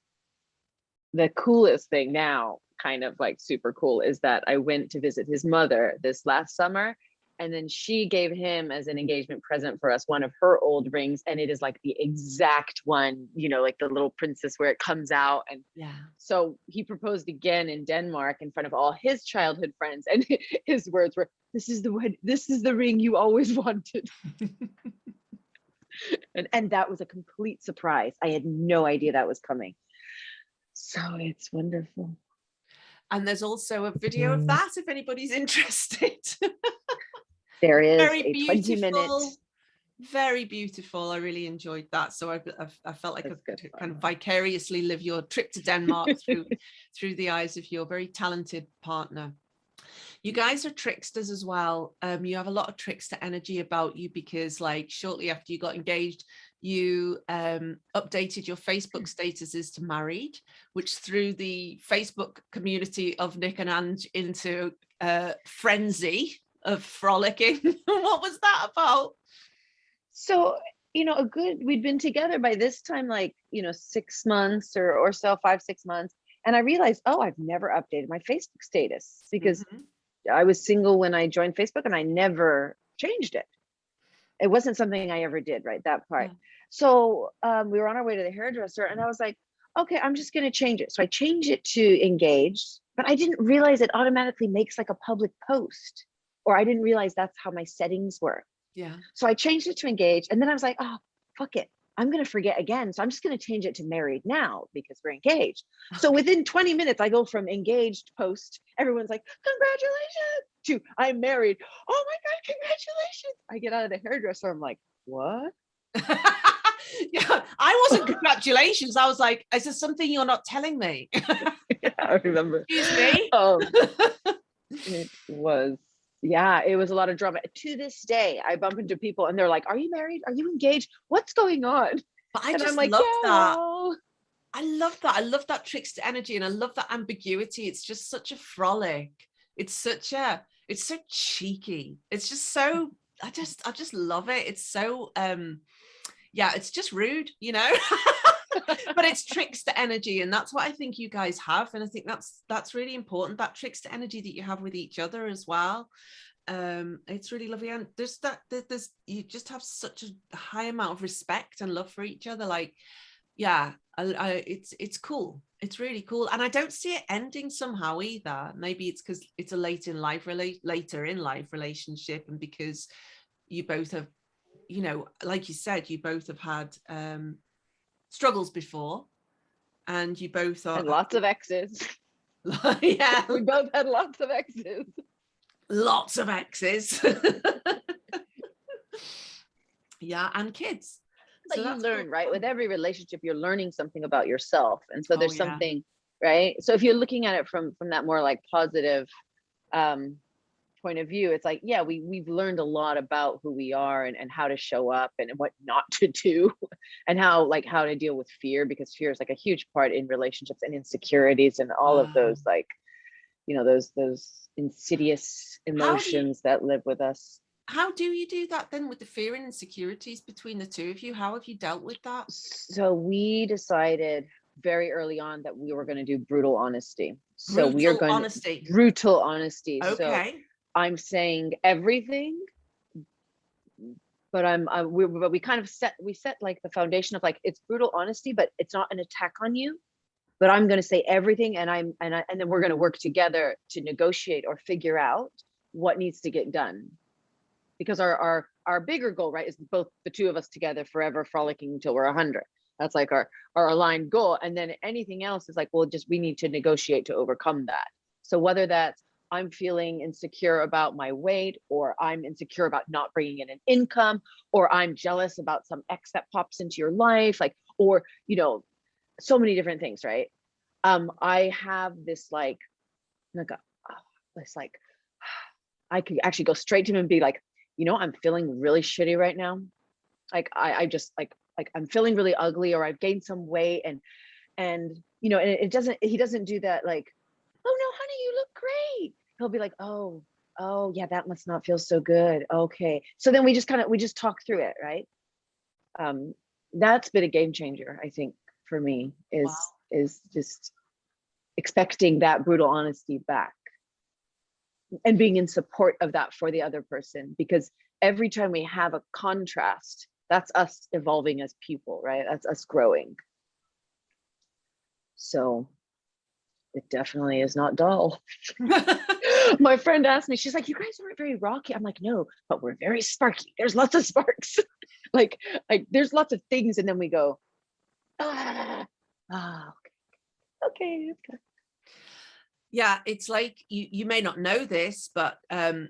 the coolest thing now, kind of like super cool, is that I went to visit his mother this last summer, and then she gave him as an engagement present for us one of her old rings, and it is like the exact one, you know, like the little princess where it comes out. And
yeah,
so he proposed again in Denmark in front of all his childhood friends, and his words were, this is the ring you always wanted. and that was a complete surprise. I had no idea that was coming. So it's wonderful.
And there's also a video of that if anybody's interested.
There is
very
a 20-minute.
Very beautiful. I really enjoyed that. So I felt like I could kind of vicariously live your trip to Denmark through the eyes of your very talented partner. You guys are tricksters as well. You have a lot of trickster energy about you, because like shortly after you got engaged, you updated your Facebook statuses to married, which threw the Facebook community of Nick and Ange into frenzy of frolicking. What was that about?
So, you know, we'd been together by this time, like, you know, 6 months or so, 5-6 months. And I realized, oh, I've never updated my Facebook status, because I was single when I joined Facebook and I never changed it. It wasn't something I ever did, right? That part. Yeah. So we were on our way to the hairdresser, and I was like, okay, I'm just going to change it. So I changed it to engaged, but I didn't realize it automatically makes like a public post, or I didn't realize that's how my settings were.
Yeah.
So I changed it to engaged, and then I was like, oh, fuck it. I'm going to forget again. So I'm just going to change it to married now, because we're engaged. So within 20 minutes, I go from engaged post, everyone's like, congratulations, to I'm married. Oh my God, congratulations. I get out of the hairdresser. I'm like, what?
Yeah, I wasn't congratulations. I was like, is there something you're not telling me?
Yeah, I remember.
Excuse me?
It was, yeah, it was a lot of drama. To this day, I bump into people and they're like, are you married? Are you engaged? What's going on?
But I
and
just
I'm like,
love
yeah.
that. I love that. I love that trickster energy, and I love that ambiguity. It's just such a frolic. It's so cheeky. It's just so, I just love it. It's so yeah, it's just rude, you know. But it's trickster energy, and that's what I think you guys have. And I think that's really important, that trickster energy that you have with each other as well. It's really lovely, and there's you just have such a high amount of respect and love for each other. Like, yeah, it's cool. It's really cool, and I don't see it ending somehow either. Maybe it's because it's a later in life relationship, and because you both have, you know, like you said, you both have had struggles before, and you both are,
and lots of exes.
Yeah,
we both had lots of exes.
Yeah, and kids.
But so you learn, right? With every relationship, you're learning something about yourself, and so there's something, right? So if you're looking at it from that more like positive point of view, it's like, yeah, we've learned a lot about who we are, and how to show up, and what not to do, and how to deal with fear, because fear is like a huge part in relationships, and insecurities, and all of those, like, you know, those insidious emotions that live with us.
How do you do that then with the fear and insecurities between the two of you? How have you dealt with that?
So we decided very early on that we were going to do brutal honesty. So
brutal
we are going
honesty.
Brutal honesty.
Okay.
So I'm saying everything, but we kind of set like the foundation of like, it's brutal honesty, but it's not an attack on you. But I'm going to say everything, and then we're going to work together to negotiate or figure out what needs to get done. Because our bigger goal, right, is both the two of us together forever, frolicking until we're 100. That's like our aligned goal. And then anything else is like, well, we need to negotiate to overcome that. So whether that's I'm feeling insecure about my weight, or I'm insecure about not bringing in an income, or I'm jealous about some ex that pops into your life, like, or, you know, so many different things, right? I have this like it's like, I could actually go straight to him and be like, I'm feeling really shitty right now. Like, I just like I'm feeling really ugly, or I've gained some weight, and and he doesn't do that like, oh no, honey, you look great. He'll be like, oh, yeah, that must not feel so good. Okay. So then we just talk through it, right? That's been a game changer, I think, for me,
Wow.
is just expecting that brutal honesty back and being in support of that for the other person, because every time we have a contrast, that's us evolving as people, right? That's us growing. So it definitely is not dull. My friend asked me, she's like, you guys weren't very rocky. I'm like, no, but we're very sparky. There's lots of sparks. like there's lots of things. And then we go, okay. Okay.
Yeah, it's like you may not know this, but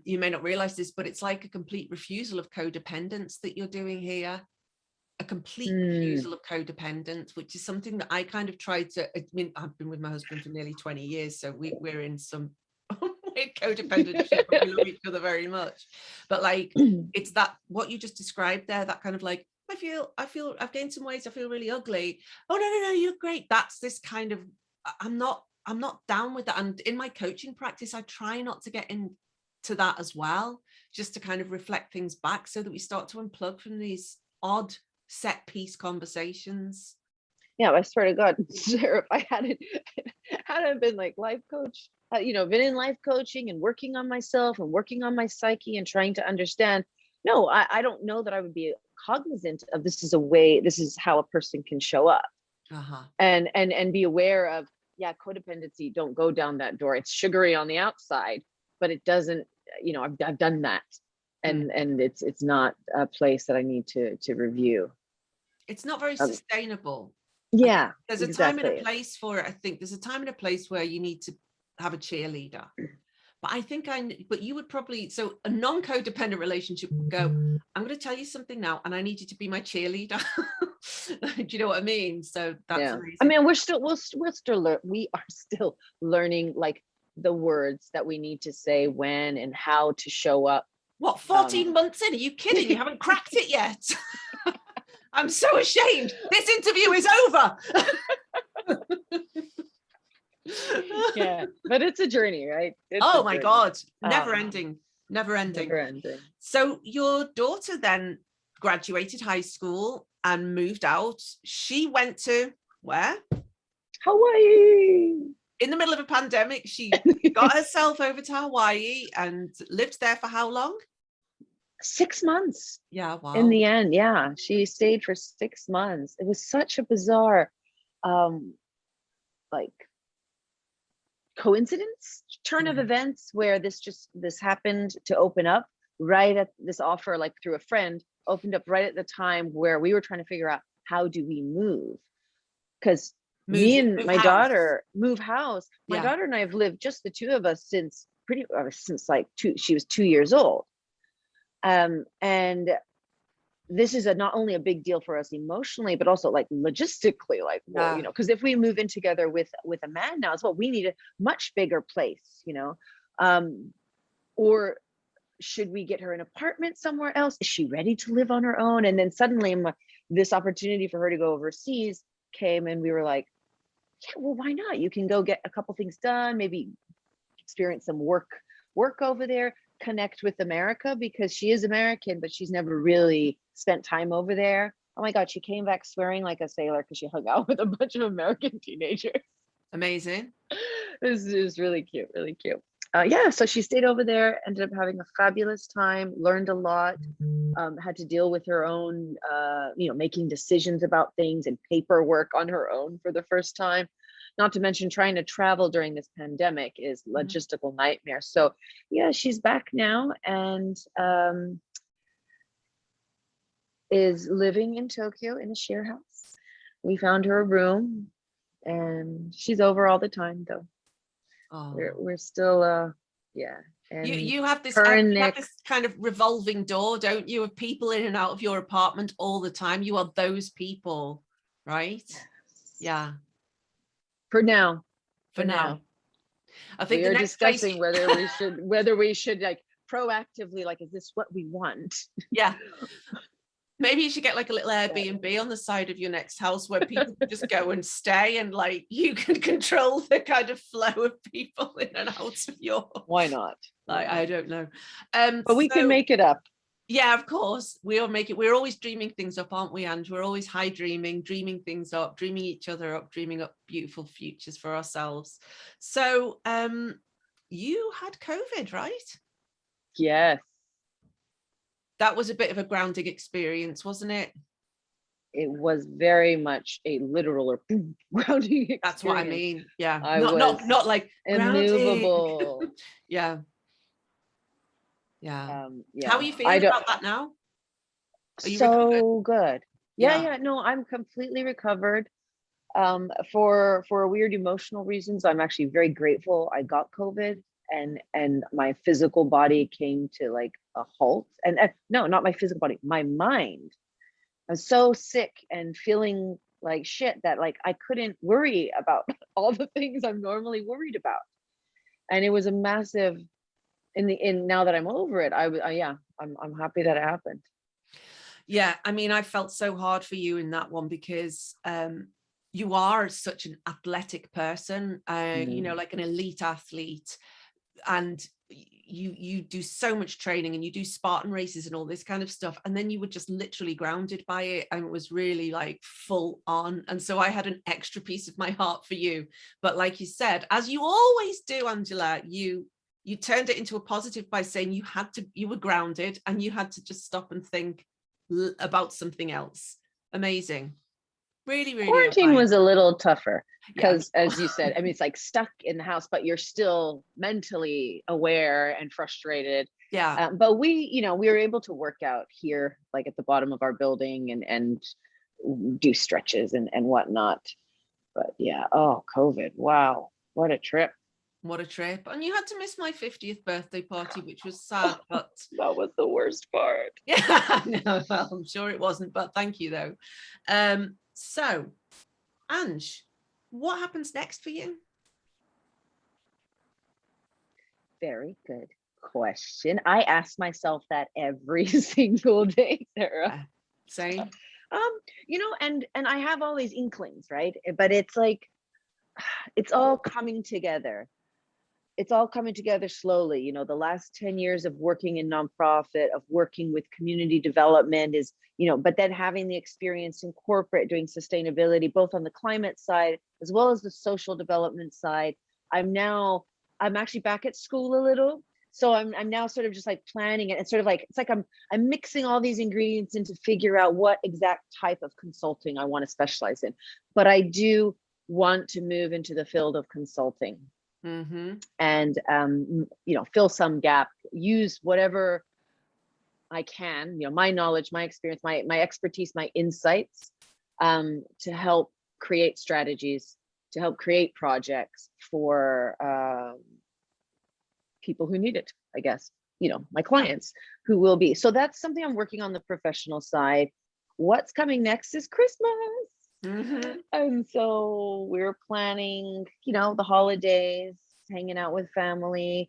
you may not realize this, but it's like a complete refusal of codependence that you're doing here. A complete refusal of codependence, which is something that I kind of tried to, I mean, I've been with my husband for nearly 20 years, so we're in some weird codependent shit, but we love each other very much. But like, it's that, what you just described there, that kind of like, I feel I've gained some weight, I feel really ugly. Oh, no, you look great. That's this kind of, I'm not down with that. And in my coaching practice, I try not to get into that as well, just to kind of reflect things back so that we start to unplug from these odd set piece conversations.
Yeah, I swear to God, Sarah, if I hadn't been like life coach, been in life coaching and working on myself and working on my psyche and trying to understand, no, I don't know that I would be cognizant of this is how a person can show up. And be aware of, yeah, codependency, don't go down that door. It's sugary on the outside, but it doesn't, I've done that. And it's not a place that I need to review.
It's not very sustainable.
Yeah,
there's a time and a place for it. I think there's a time and a place where you need to have a cheerleader. But you would probably, so a non-codependent relationship would go, I'm going to tell you something now, and I need you to be my cheerleader. Do you know what I mean? So that's amazing.
I mean, we are still learning like the words that we need to say when and how to show up.
What, 14 months in? Are you kidding? You haven't cracked it yet. I'm so ashamed. This interview is over.
Yeah, but it's a journey, right?
Oh my God. Never ending. So your daughter then graduated high school and moved out. She went to where?
Hawaii.
In the middle of a pandemic, she got herself over to Hawaii and lived there for how long?
6 months.
Yeah, wow.
In the end, yeah, she stayed for 6 months. It was such a bizarre, like coincidence, turn of events, where this happened to open up right at this offer, like through a friend, opened up right at the time where we were trying to figure out how do we move, because me and my daughter move house. My daughter and I have lived, just the two of us, since like she was 2 years old. And this is not only a big deal for us emotionally, but also like logistically, like, well, because if we move in together with a man now as well, we need a much bigger place, or should we get her an apartment somewhere else? Is she ready to live on her own? And then suddenly this opportunity for her to go overseas came, and we were like, yeah, well, why not? You can go get a couple things done, maybe experience some work over there, connect with America, because she is American, but she's never really spent time over there. Oh my God, she came back swearing like a sailor because she hung out with a bunch of American teenagers.
Amazing.
This is really cute, really cute. So she stayed over there, ended up having a fabulous time, learned a lot, had to deal with her own, making decisions about things and paperwork on her own for the first time. Not to mention trying to travel during this pandemic is logistical nightmare. So yeah, she's back now and is living in Tokyo in a share house. We found her a room, and she's over all the time though. Oh. We're still And
you have this kind of revolving door, don't you, of people in and out of your apartment all the time. You are those people, right? Yes. Yeah.
For now.
I think
We
the
are
next place,
discussing whether we should like proactively, like, is this what we want?
yeah, maybe you should get like a little Airbnb on the side of your next house where people can just go and stay, and like you can control the kind of flow of people in and out of your.
Why not?
I don't know.
But we can make it up.
Yeah, of course. We'll make it. We're always dreaming things up, aren't we, Ange? We're always high dreaming things up, dreaming each other up, dreaming up beautiful futures for ourselves. So you had COVID, right?
Yes.
That was a bit of a grounding experience, wasn't it?
It was very much a literal or grounding experience.
That's what I mean. Yeah.
I
not like
immovable.
Yeah. Yeah.
Yeah.
How are you feeling about that now? Are you
so
recovered?
Good. Yeah. No, I'm completely recovered. For weird emotional reasons, I'm actually very grateful I got COVID, and my physical body came to like a halt. And no, not my physical body, my mind. I was so sick and feeling like shit that like I couldn't worry about all the things I'm normally worried about. And it was a massive, now that I'm over it, I'm happy that it happened.
Yeah, I mean, I felt so hard for you in that one because you are such an athletic person, you know, like an elite athlete, and you do so much training and you do Spartan races and all this kind of stuff, and then you were just literally grounded by it, and it was really like full on. And so I had an extra piece of my heart for you, but like you said, as you always do, Angela, you turned it into a positive by saying you were grounded and you had to just stop and think about something else. Amazing. Really, really.
Quarantine was a little tougher because, as you said, I mean, it's like stuck in the house, but you're still mentally aware and frustrated.
Yeah.
But we were able to work out here, like at the bottom of our building, and do stretches and whatnot. But yeah, oh, COVID. Wow. What a trip.
What a trip. And you had to miss my 50th birthday party, which was sad, but
that was the worst part.
Yeah, no, well, I'm sure it wasn't, but thank you though. So, Ange, what happens next for you?
Very good question. I ask myself that every single day, Sarah.
Same.
And I have all these inklings, right? But it's like, it's all coming together. It's all coming together slowly. You know, the last 10 years of working in nonprofit, of working with community development is, but then having the experience in corporate doing sustainability, both on the climate side, as well as the social development side. I'm actually back at school a little. So I'm now sort of just like planning it, and sort of like, it's like I'm mixing all these ingredients in to figure out what exact type of consulting I want to specialize in. But I do want to move into the field of consulting.
Mm-hmm.
And fill some gap, use whatever I can, my knowledge, my experience, my expertise, my insights, to help create strategies, to help create projects for people who need it, I guess, my clients who will be. So that's something I'm working on the professional side. What's coming next is Christmas. Mm-hmm. And so we're planning, the holidays, hanging out with family,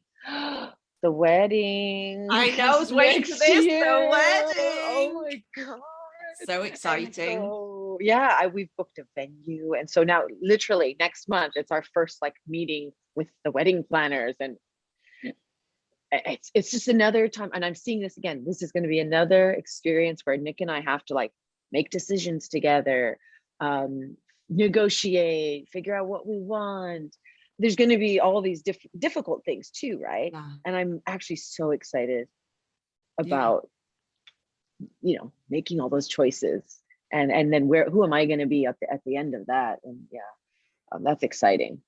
the wedding.
I know, I was waiting for this. The wedding.
Oh my God.
So exciting.
So, we've booked a venue. And so now literally next month, it's our first like meeting with the wedding planners. And it's just another time. And I'm seeing this again. This is going to be another experience where Nick and I have to like make decisions together. Negotiate, figure out what we want. There's going to be all these difficult things too, right? Yeah. And I'm actually so excited about making all those choices, and then who am I going to be at the end of that? And that's exciting.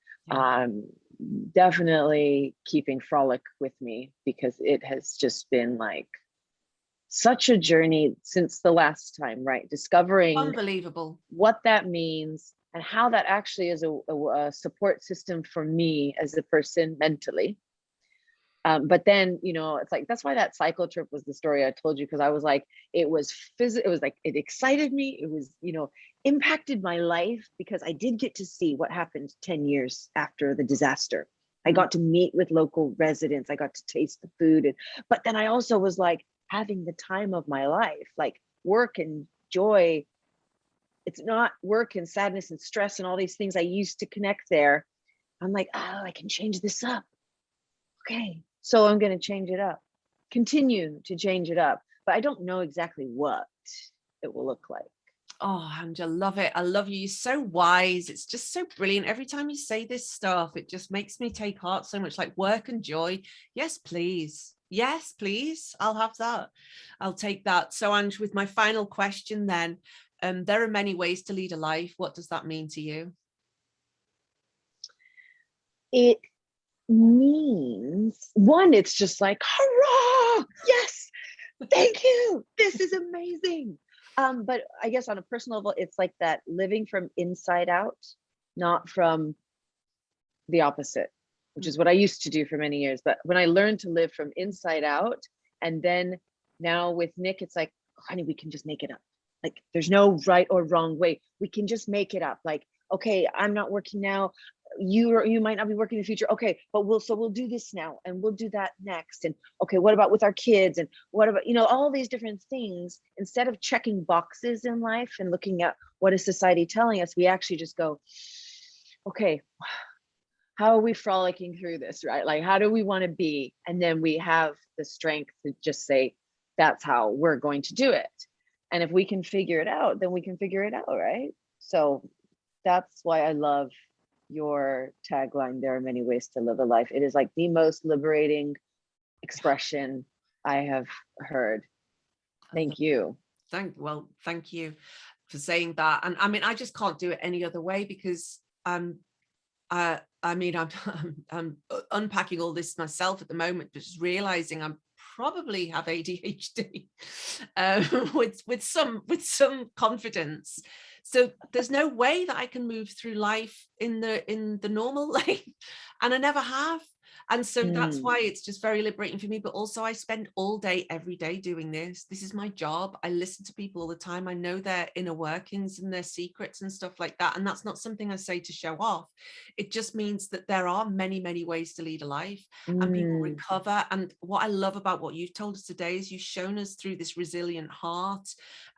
Definitely keeping Frolic with me, because it has just been like such a journey since the last time, right? Discovering
unbelievable
what that means and how that actually is a support system for me as a person mentally. But then, it's like, that's why that cycle trip was the story I told you, because I was like, it was like, it excited me. It was, impacted my life, because I did get to see what happened 10 years after the disaster. I got to meet with local residents. I got to taste the food. But then I also was like having the time of my life, like work and joy. It's not work and sadness and stress and all these things I used to connect there. I'm like, oh, I can change this up. Okay. So I'm going to change it up, continue to change it up, but I don't know exactly what it will look like.
Oh, Angela, love it. I love you. You're so wise. It's just so brilliant. Every time you say this stuff, it just makes me take heart so much, like work and joy. Yes, please. Yes, please. I'll have that. I'll take that. So, Ange, with my final question then, there are many ways to lead a life. What does that mean to you?
It means, one, it's just like, hurrah, yes, thank you, this is amazing. But I guess on a personal level, it's like that living from inside out, not from the opposite, which is what I used to do for many years. But when I learned to live from inside out, and then now with Nick, it's like, honey, we can just make it up. Like, there's no right or wrong way. We can just make it up. Like, okay, I'm not working now. You might not be working in the future. Okay, but we'll do this now, and we'll do that next. And okay, what about with our kids? And what about, all these different things? Instead of checking boxes in life and looking at what is society telling us, we actually just go, okay, how are we frolicking through this, right? Like, how do we want to be? And then we have the strength to just say, that's how we're going to do it. And if we can figure it out, then we can figure it out, right? So that's why I love your tagline, there are many ways to live a life. It is like the most liberating expression I have heard. Thank you.
Thank you for saying that. And I mean, I just can't do it any other way, because I'm unpacking all this myself at the moment, just realizing I'm probably have ADHD with some confidence. So there's no way that I can move through life in the normal lane, and I never have. And so that's why it's just very liberating for me. But also, I spend all day, every day doing this. This is my job. I listen to people all the time. I know their inner workings and their secrets and stuff like that. And that's not something I say to show off. It just means that there are many, many ways to lead a life, and people recover. And what I love about what you've told us today is you've shown us through this resilient heart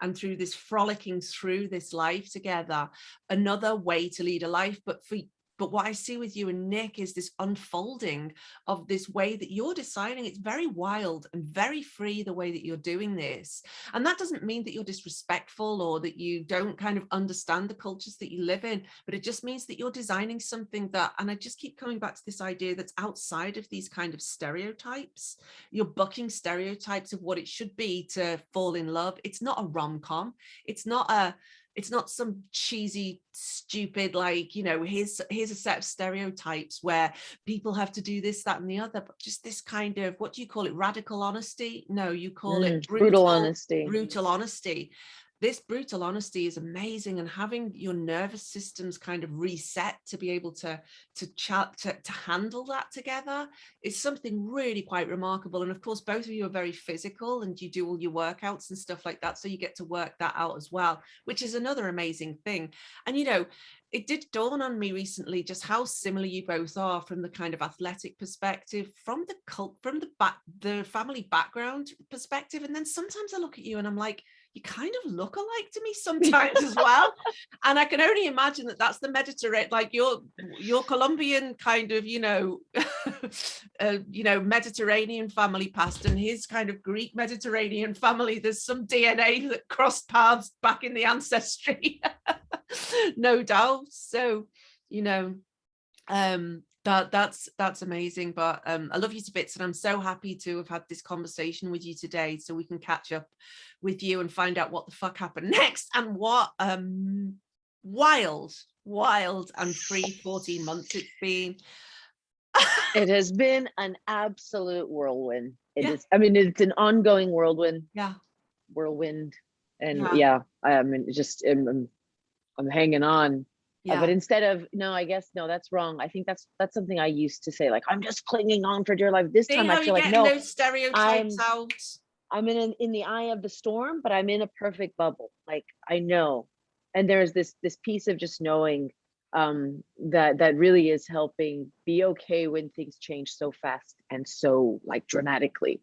and through this frolicking through this life together, another way to lead a life. But what I see with you and Nick is this unfolding of this way that you're deciding. It's very wild and very free, the way that you're doing this. And that doesn't mean that you're disrespectful or that you don't kind of understand the cultures that you live in, but it just means that you're designing something that, and I just keep coming back to this idea, that's outside of these kind of stereotypes. You're bucking stereotypes of what it should be to fall in love. It's not a rom-com. It's not some cheesy, stupid, like, here's a set of stereotypes where people have to do this, that, and the other, but just this kind of, what do you call it? Radical honesty? No, you call it brutal honesty. Brutal honesty. This brutal honesty is amazing, and having your nervous systems kind of reset to be able to handle that together is something really quite remarkable. And of course, both of you are very physical, and you do all your workouts and stuff like that, so you get to work that out as well, which is another amazing thing. And it did dawn on me recently just how similar you both are from the kind of athletic perspective, from the family background perspective. And then sometimes I look at you and I'm like, you kind of look alike to me sometimes as well. And I can only imagine that that's the Mediterranean, like your Colombian kind of, Mediterranean family past, and his kind of Greek Mediterranean family. There's some DNA that crossed paths back in the ancestry, no doubt. So, that's amazing. But I love you to bits, and I'm so happy to have had this conversation with you today, so we can catch up with you and find out what the fuck happened next, and what wild and free 14 months it's been.
It has been an absolute whirlwind. It's an ongoing whirlwind. Whirlwind. And I'm hanging on. But instead of, that's wrong. I think that's something I used to say, like, I'm just clinging on for dear life. This time I feel like, no,
those stereotypes out.
I'm in the eye of the storm, but I'm in a perfect bubble. Like, I know. And there's this piece of just knowing that really is helping be okay when things change so fast and so like dramatically.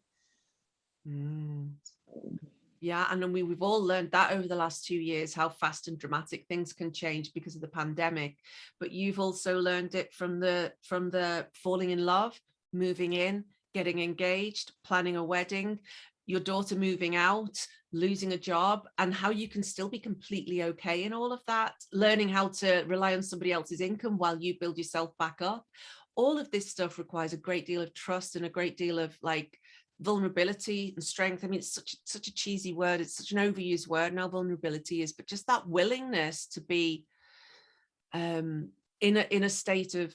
Yeah, and then we've all learned that over the last 2 years, how fast and dramatic things can change because of the pandemic. But you've also learned it from the falling in love, moving in, getting engaged, planning a wedding, your daughter moving out, losing a job, and how you can still be completely okay in all of that, learning how to rely on somebody else's income while you build yourself back up. All of this stuff requires a great deal of trust and a great deal of like vulnerability and strength. I mean, it's such a cheesy word. It's such an overused word now, vulnerability is, but just that willingness to be in a state of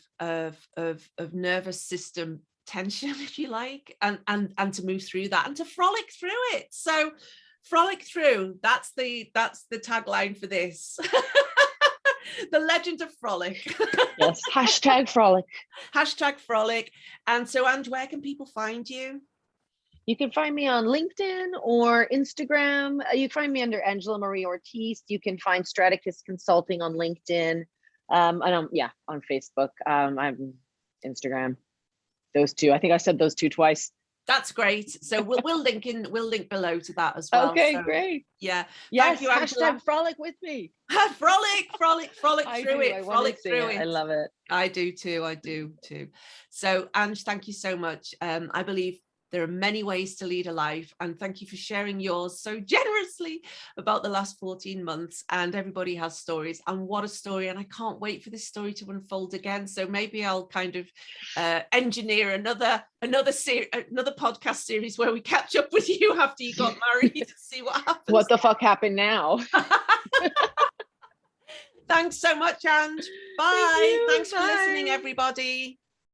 nervous system tension, if you like, and to move through that and to frolic through it. So frolic through, that's the tagline for this. The legend of frolic.
Yes, hashtag frolic.
Hashtag frolic. And so, Ange, where can people find you?
You can find me on LinkedIn or Instagram. You can find me under Angela Marie Ortiz. You can find Straticus Consulting on LinkedIn. And on Facebook. I'm Instagram. Those two. I think I said those two twice.
That's great. So we'll link below to that as well.
Okay,
so,
great.
Yeah.
Yes.
Thank you, Angela.
Hashtag frolic with me.
frolic through it. Frolic through it.
I love it.
I do too. So, Ange, thank you so much. I believe there are many ways to lead a life, and thank you for sharing yours so generously about the last 14 months. And everybody has stories, and what a story. And I can't wait for this story to unfold again. So maybe I'll kind of engineer another podcast series where we catch up with you after you got married to see what happens.
What the fuck happened now?
Thanks so much, Ange. Bye. Thanks
Bye.
for listening, everybody.